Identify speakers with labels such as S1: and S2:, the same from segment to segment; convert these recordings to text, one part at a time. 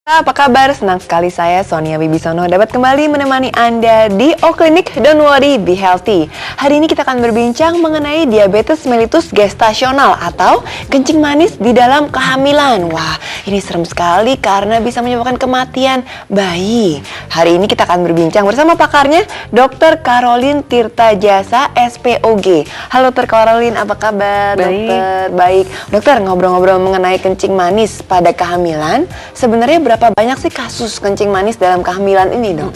S1: Apa kabar? Senang sekali saya, Sonia Wibisono, dapat kembali menemani Anda di O-Clinic. Don't worry, be healthy. Hari ini kita akan berbincang mengenai diabetes mellitus gestasional atau kencing manis di dalam kehamilan. Wah, ini serem sekali karena bisa menyebabkan kematian bayi. Hari ini kita akan berbincang bersama pakarnya, Dr. Caroline Tirtajasa, SPOG. Halo Dr. Caroline, apa kabar?
S2: Baik.
S1: Dokter? Baik. Dokter, ngobrol-ngobrol mengenai kencing manis pada kehamilan, sebenarnya berapa banyak sih kasus kencing manis dalam kehamilan ini, Dok?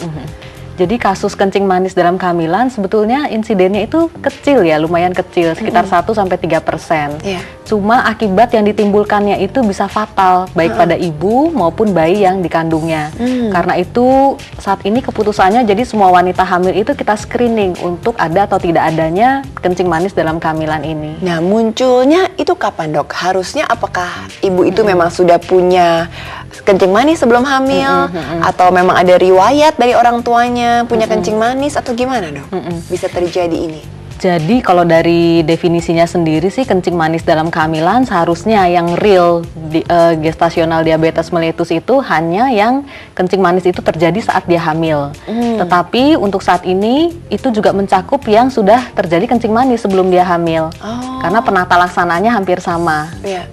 S2: Jadi kasus kencing manis dalam kehamilan sebetulnya insidennya itu kecil ya, lumayan kecil, sekitar 1-3%.
S1: Iya.
S2: Cuma akibat yang ditimbulkannya itu bisa fatal, baik pada ibu maupun bayi yang dikandungnya. Karena itu saat ini keputusannya jadi semua wanita hamil itu kita screening untuk ada atau tidak adanya kencing manis dalam kehamilan ini.
S1: Nah, munculnya itu kapan, Dok? Harusnya apakah ibu itu memang sudah punya kencing manis sebelum hamil, atau memang ada riwayat dari orang tuanya punya kencing manis, atau gimana, Dok? Bisa terjadi ini?
S2: Jadi kalau dari definisinya sendiri sih kencing manis dalam kehamilan seharusnya yang real gestasional diabetes mellitus itu hanya yang kencing manis itu terjadi saat dia hamil. Tetapi untuk saat ini itu juga mencakup yang sudah terjadi kencing manis sebelum dia hamil. Karena penata laksanaannya hampir sama.
S1: Iya.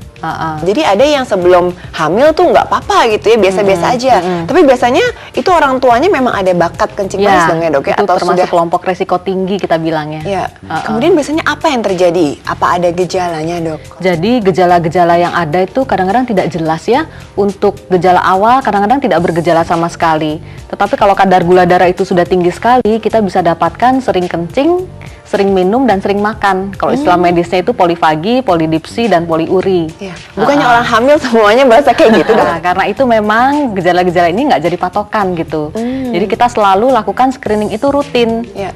S1: Jadi ada yang sebelum hamil tuh nggak apa-apa gitu ya, biasa-biasa aja. Tapi biasanya itu orang tuanya memang ada bakat kencing manis dong ya, Dok ya?
S2: Itu
S1: Atau
S2: termasuk
S1: sudah
S2: kelompok resiko tinggi kita bilangnya.
S1: ya. Kemudian biasanya apa yang terjadi? Apa ada gejalanya, Dok?
S2: Jadi gejala-gejala yang ada itu kadang-kadang tidak jelas ya. Untuk gejala awal kadang-kadang tidak bergejala sama sekali. Tetapi kalau kadar gula darah itu sudah tinggi sekali, kita bisa dapatkan sering kencing, sering minum, dan sering makan. Kalau istilah medisnya itu polifagi, polidipsi, dan poliuri.
S1: Ya. Bukannya orang hamil semuanya berasa kayak gitu, Dok?
S2: Karena itu memang gejala-gejala ini nggak jadi patokan gitu. Jadi kita selalu lakukan screening itu rutin.
S1: Ya.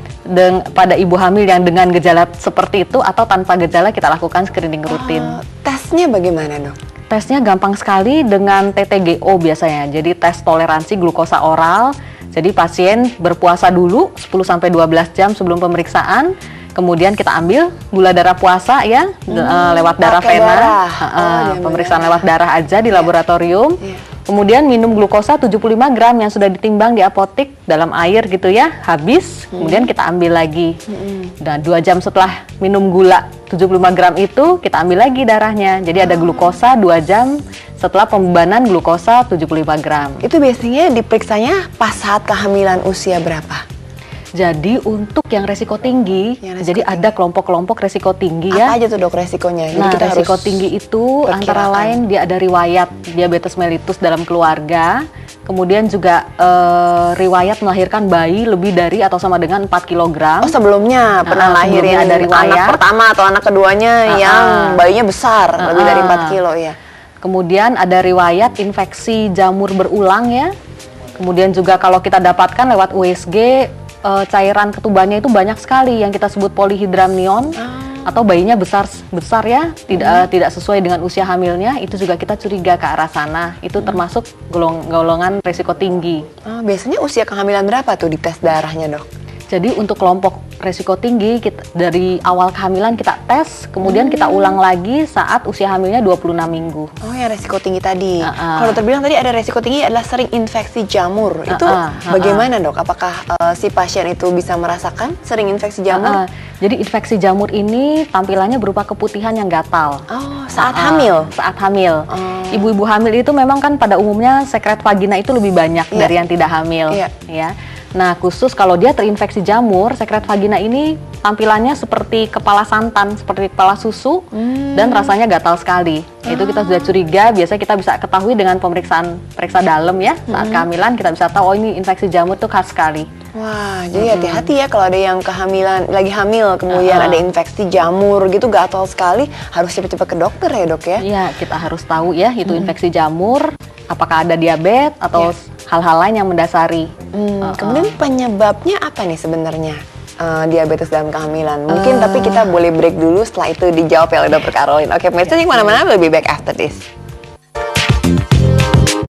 S2: Pada ibu hamil yang dengan gejala seperti itu atau tanpa gejala kita lakukan screening rutin.
S1: Tesnya bagaimana, Dok?
S2: Tesnya gampang sekali dengan TTGO biasanya. Jadi tes toleransi glukosa oral. Jadi pasien berpuasa dulu 10-12 jam sebelum pemeriksaan. Kemudian kita ambil gula darah puasa ya, lewat darah vena. Pemeriksaan lewat darah aja di laboratorium. Kemudian minum glukosa 75 gram yang sudah ditimbang di apotik dalam air gitu ya, habis. Kemudian kita ambil lagi. Dan 2 jam setelah minum gula 75 gram itu, kita ambil lagi darahnya. Jadi ada glukosa 2 jam setelah pembebanan glukosa 75 gram.
S1: Itu biasanya diperiksanya pas saat kehamilan usia berapa?
S2: Jadi untuk yang resiko tinggi, jadi ada kelompok-kelompok resiko tinggi ya.
S1: Apa aja tuh, Dok, resikonya? Jadi
S2: Nah,
S1: kita
S2: resiko
S1: harus
S2: tinggi itu antara lain dia ada riwayat diabetes mellitus dalam keluarga, kemudian juga riwayat melahirkan bayi lebih dari atau sama dengan 4 kg.
S1: Oh, sebelumnya pernah lahirin
S2: ada riwayat.
S1: anak pertama atau anak keduanya yang bayinya besar, lebih dari 4 kilo ya.
S2: Kemudian ada riwayat infeksi jamur berulang ya. Kemudian juga kalau kita dapatkan lewat USG, cairan ketubannya itu banyak sekali yang kita sebut polihidramnion, atau bayinya besar ya, tidak sesuai dengan usia hamilnya, itu juga kita curiga ke arah sana. Itu termasuk golongan resiko tinggi.
S1: Biasanya usia kehamilan berapa tuh di tes darahnya, Dok?
S2: Jadi untuk kelompok resiko tinggi dari awal kehamilan kita tes, kemudian kita ulang lagi saat usia hamilnya 26 minggu.
S1: Oh, yang resiko tinggi tadi. Kalau terbilang tadi ada resiko tinggi adalah sering infeksi jamur. Itu bagaimana, Dok? Apakah si pasien itu bisa merasakan sering infeksi jamur?
S2: Jadi infeksi jamur ini tampilannya berupa keputihan yang gatal.
S1: Oh, saat hamil?
S2: Saat hamil. Ibu-ibu hamil itu memang kan pada umumnya sekret vagina itu lebih banyak dari yang tidak hamil. Ya. Nah, khusus kalau dia terinfeksi jamur, sekret vagina ini tampilannya seperti kepala santan, seperti kepala susu, dan rasanya gatal sekali. Itu kita sudah curiga, biasanya kita bisa ketahui dengan periksa dalam ya, saat kehamilan kita bisa tahu, oh ini infeksi jamur tuh khas sekali.
S1: Wah, jadi hati-hati ya kalau ada yang kehamilan, lagi hamil, kemudian ada infeksi jamur gitu, gatal sekali, harus cepat-cepat ke dokter ya, Dok ya?
S2: Iya, kita harus tahu ya, itu infeksi jamur, apakah ada diabetes atau hal-hal lain yang mendasari.
S1: Kemudian penyebabnya apa nih sebenarnya diabetes dalam kehamilan? Mungkin tapi kita boleh break dulu, setelah itu dijawab oleh Dr. Caroline. Oke, pemirsa, yang mana-mana, we'll be back after this.